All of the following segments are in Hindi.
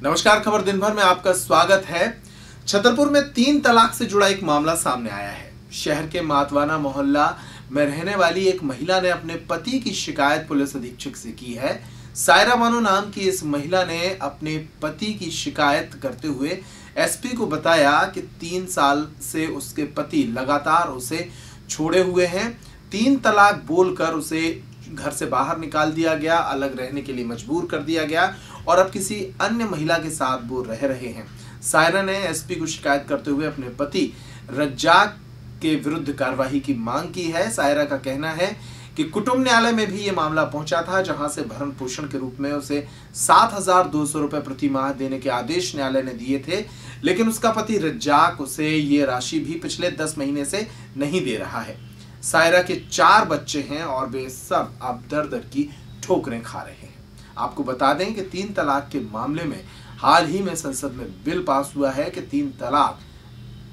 नमस्कार, खबर दिन भर में आपका स्वागत है। छतरपुर में 3 तलाक से जुड़ा एक मामला सामने आया है। शहर के मातवाना मोहल्ला में रहने वाली एक महिला ने अपने पति की शिकायत पुलिस अधीक्षक से की है। सायरा बानो नाम की इस महिला ने अपने पति की शिकायत करते हुए एसपी को बताया कि 3 साल से उसके पति लगातार उसे छोड़े हुए हैं। 3 तलाक बोलकर उसे घर से बाहर निकाल दिया गया, अलग रहने के लिए मजबूर कर दिया गया और अब किसी अन्य महिला के साथ वो रह रहे हैं। सायरा ने एसपी को शिकायत करते हुए अपने पति रज्जाक के विरुद्ध कार्रवाई की मांग की है। सायरा का कहना है कि कुटुंब न्यायालय में भी ये मामला पहुंचा था, जहां से भरण पोषण के रूप में उसे 7,200 रुपए प्रति माह देने के आदेश न्यायालय ने दिए थे, लेकिन उसका पति रज्जाक उसे ये राशि भी पिछले 10 महीने से नहीं दे रहा है। सायरा के 4 बच्चे हैं और वे सब अब दर-दर की ठोकरें खा रहे हैं। आपको बता दें कि 3 तलाक के मामले में हाल ही में संसद में बिल पास हुआ है कि 3 तलाक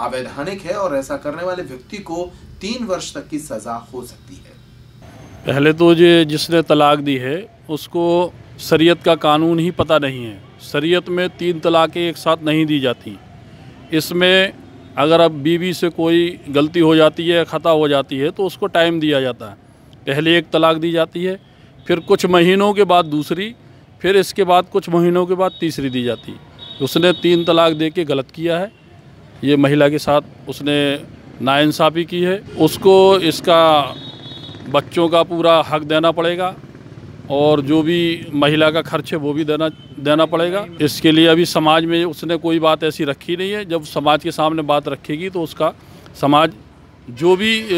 अवैधानिक है और ऐसा करने वाले व्यक्ति को 3 वर्ष तक की सजा हो सकती है। पहले तो ये जिसने तलाक दी है उसको शरीयत का कानून ही पता नहीं है। शरीयत में 3 तलाक़ें एक साथ नहीं दी जाती। इसमें अगर अब बीवी से कोई गलती हो जाती है, ख़ता हो जाती है, तो उसको टाइम दिया जाता है। पहले एक तलाक दी जाती है, फिर कुछ महीनों के बाद दूसरी, फिर इसके बाद कुछ महीनों के बाद तीसरी दी जाती है। उसने 3 तलाक दे के गलत किया है। ये महिला के साथ उसने नाइंसाफ़ी की है। उसको इसका बच्चों का पूरा हक देना पड़ेगा और जो भी महिला का खर्च है वो भी देना पड़ेगा। इसके लिए अभी समाज में उसने कोई बात ऐसी रखी नहीं है। जब समाज के सामने बात रखेगी तो उसका समाज जो भी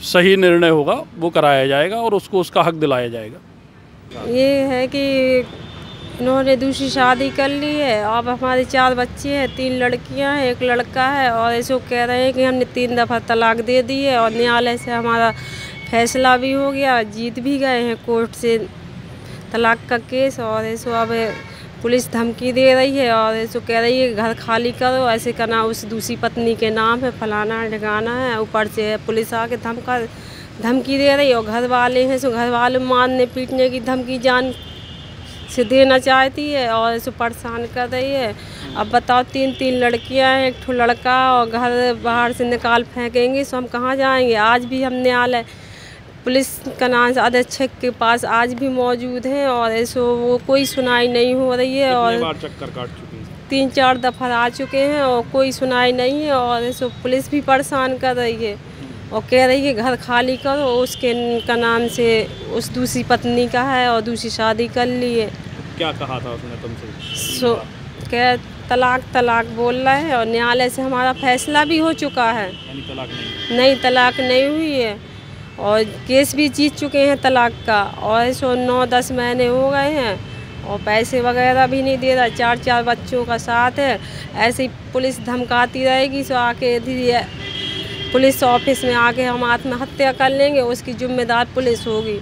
सही निर्णय होगा वो कराया जाएगा और उसको उसका हक दिलाया जाएगा। ये है कि इन्होंने दूसरी शादी कर ली है। अब हमारे 4 बच्चे हैं, 3 लड़कियां हैं, 1 लड़का है और ऐसे कह रहे हैं कि हमने 3 दफ़ा तलाक दे दी है और न्यायालय से हमारा फैसला भी हो गया, जीत भी गए हैं कोर्ट से तलाक का केस। और ऐसो अब पुलिस धमकी दे रही है और ऐसो कह रही है घर खाली करो, ऐसे करना उस दूसरी पत्नी के नाम है, फलाना ठिकाना है। ऊपर से पुलिस आके धमकी दे रही है और घर वाले हैं सो घर वाले मारने पीटने की धमकी जान से देना चाहती है और ऐसे परेशान कर रही है। अब बताओ 3 लड़कियां हैं, 1 लड़का और घर बाहर से निकाल फेंकेंगे सो हम कहाँ जाएंगे। आज भी हम न्यायालय पुलिस का नाम अधीक्षक के पास आज भी मौजूद हैं और ऐसो वो कोई सुनाई नहीं हो रही है और चक्कर काट चुके हैं, 3-4 दफ़ा आ चुके हैं और कोई सुनाई नहीं है और ऐसो पुलिस भी परेशान कर रही है और कह रही है घर खाली करो। उसके का नाम से उस दूसरी पत्नी का है और दूसरी शादी कर ली है। क्या कहा था उसने तुमसे? सो कह तलाक बोल रहा है और न्यायालय से हमारा फैसला भी हो चुका है। नहीं, तलाक नहीं हुई है और केस भी जीत चुके हैं तलाक का और ऐसो 9-10 महीने हो गए हैं और पैसे वगैरह भी नहीं दे रहा। 4 बच्चों का साथ है। ऐसे ही पुलिस धमकाती रहेगी सो आके पुलिस ऑफिस में आके हम आत्महत्या कर लेंगे, उसकी जिम्मेदार पुलिस होगी।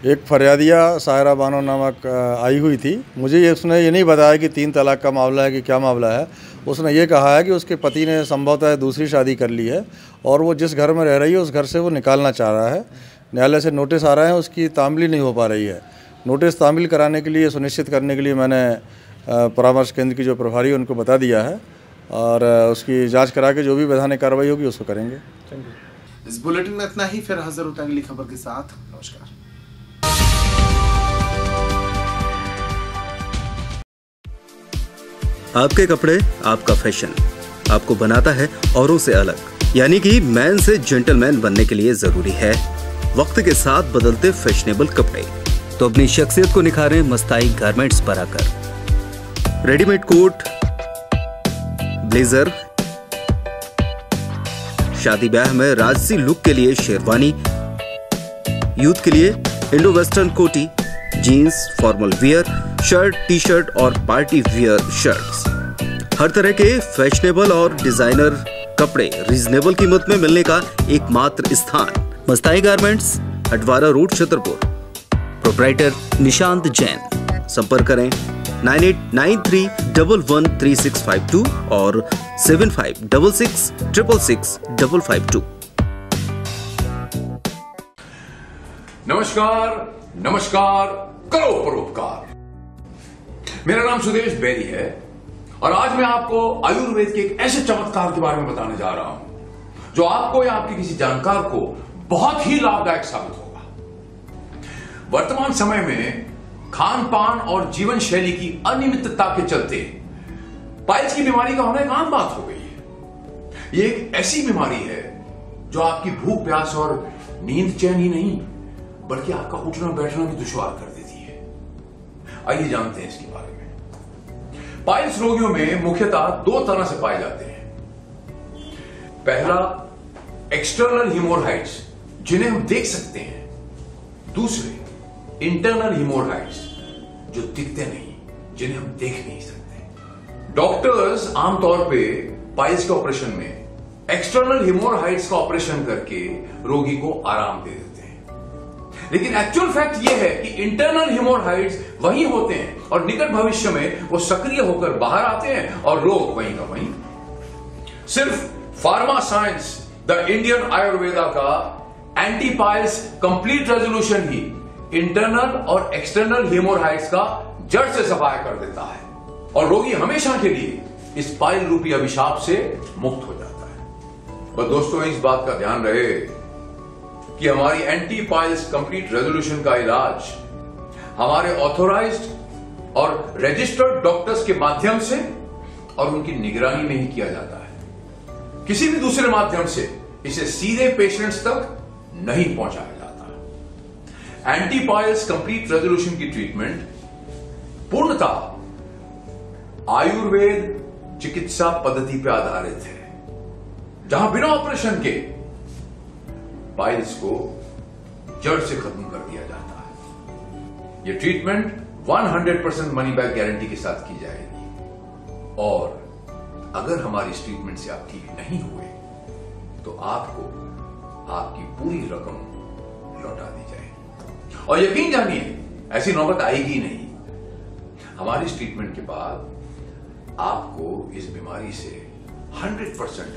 एक फरियादिया सायरा बानो नामक आई हुई थी। मुझे उसने ये नहीं बताया कि 3 तलाक का मामला है कि क्या मामला है। उसने ये कहा है कि उसके पति ने संभवतः दूसरी शादी कर ली है और वो जिस घर में रह रही है उस घर से वो निकालना चाह रहा है। न्यायालय से नोटिस आ रहा है, उसकी तामील नहीं हो पा रही है। नोटिस तामील कराने के लिए, सुनिश्चित करने के लिए मैंने परामर्श केंद्र की जो प्रभारी है उनको बता दिया है और उसकी जाँच करा के जो भी वैधानिक कार्रवाई होगी उसको करेंगे। इस बुलेटिन में इतना ही, फिर हाजिर होता है अगली खबर के साथ। नमस्कार। आपके कपड़े, आपका फैशन आपको बनाता है औरों से अलग, यानी कि मैन से जेंटलमैन बनने के लिए जरूरी है वक्त के साथ बदलते फैशनेबल कपड़े। तो अपनी शख्सियत को निखारें मस्ताई गारमेंट्स पर आकर। रेडीमेड कोट, ब्लेजर, शादी ब्याह में राजसी लुक के लिए शेरवानी, यूथ के लिए इंडो वेस्टर्न कोटी, jeans, formal wear, shirt, T shirt और पार्टी वियर शर्ट्स। हर तरह के फैशनेबल और डिजाइनर कपड़े रीजनेबल कीमत में मिलने का एकमात्र स्थान Mastai garments, Adwara road, Chhatarpur. Proprietor Nishant Jain. संपर्क करें 9893113652 और 7566665552। नमस्कार, करो परोपकार। मेरा नाम सुदेश बेरी है और आज मैं आपको आयुर्वेद के एक ऐसे चमत्कार के बारे में बताने जा रहा हूं जो आपको या आपके किसी जानकार को बहुत ही लाभदायक साबित होगा। वर्तमान समय में खान पान और जीवन शैली की अनियमितता के चलते पाइल्स की बीमारी का होना एक आम बात हो गई है। ये एक ऐसी बीमारी है जो आपकी भूख प्यास और नींद चैन ही नहीं बल्कि आपका उठना बैठना भी दुश्वार कर देती है। आइए जानते हैं इसके बारे में। पाइल्स रोगियों में मुख्यतः दो तरह से पाए जाते हैं। पहला एक्सटर्नल हिमोरहाइड्स जिन्हें हम देख सकते हैं, दूसरे इंटरनल हिमोरहाइड्स जो दिखते नहीं, जिन्हें हम देख नहीं सकते। डॉक्टर्स आमतौर पे पाइल्स के ऑपरेशन में एक्सटर्नल हिमोरहाइड्स का ऑपरेशन करके रोगी को आराम दे देते हैं, लेकिन एक्चुअल फैक्ट यह है कि इंटरनल हिमोरहाइड्स वही होते हैं और निकट भविष्य में वो सक्रिय होकर बाहर आते हैं और रोग वहीं का वहीं। सिर्फ pharma science the Indian Ayurveda का एंटी पाइल्स कंप्लीट रेजोल्यूशन ही इंटरनल और एक्सटर्नल हिमोरहाइड्स का जड़ से सफाया कर देता है और रोगी हमेशा के लिए इस पाइल रूपी अभिशाप से मुक्त हो जाता है। पर दोस्तों, इस बात का ध्यान रहे कि हमारी एंटी पाइल्स कंप्लीट रेजोल्यूशन का इलाज हमारे ऑथोराइज्ड और रजिस्टर्ड डॉक्टर्स के माध्यम से और उनकी निगरानी में ही किया जाता है। किसी भी दूसरे माध्यम से इसे सीधे पेशेंट्स तक नहीं पहुंचाया जाता। एंटी पाइल्स कंप्लीट रेजोल्यूशन की ट्रीटमेंट पूर्णतः आयुर्वेद चिकित्सा पद्धति पर आधारित है, जहां बिना ऑपरेशन के पाइल्स को जड़ से खत्म कर दिया जाता है। यह ट्रीटमेंट 100% मनी बैक गारंटी के साथ की जाएगी और अगर हमारी इस ट्रीटमेंट से आप ठीक नहीं हुए तो आपको आपकी पूरी रकम लौटा दी जाएगी। और यकीन जानिए, ऐसी नौबत आएगी नहीं। हमारी इस ट्रीटमेंट के बाद आपको इस बीमारी से 100%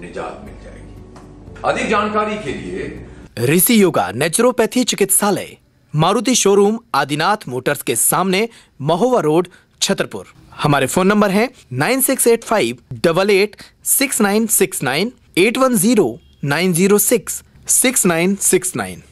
निजात मिल जाएगी। अधिक जानकारी के लिए ऋषि योगा नेचुरोपैथी चिकित्सालय, मारुति शोरूम, आदिनाथ मोटर्स के सामने, महोवा रोड, छतरपुर। हमारे फोन नंबर हैं 9685 88 6969 810 906 6969।